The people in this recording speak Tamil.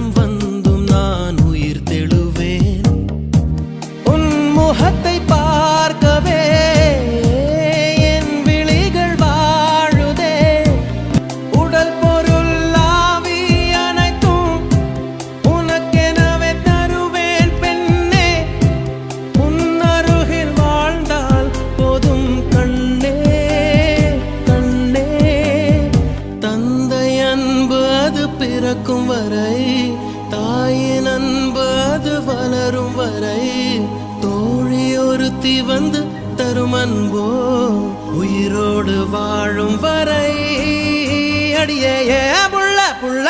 தூரம் வந்தும் நான் உயிர் தெழுவேன் உன் முகத்தை பார்க்கவே என் விழிகள் வாழுதே உடல் பொருள் ஆவி அனைத்தும் உனக்கெனவே தருவேன் பெண்ணே உன் அருகில் வாழ்ந்தால் போதும் கண்ணே கண்ணே தந்தை அன்பு அது பிறக்கும் வரை தாயின் அன்பு அது வளரும் வரை தோழி ஒருத்தி வந்து தரும் அன்போ உயிரோடு வாழும் வரை அடியே புள்ள புள்ள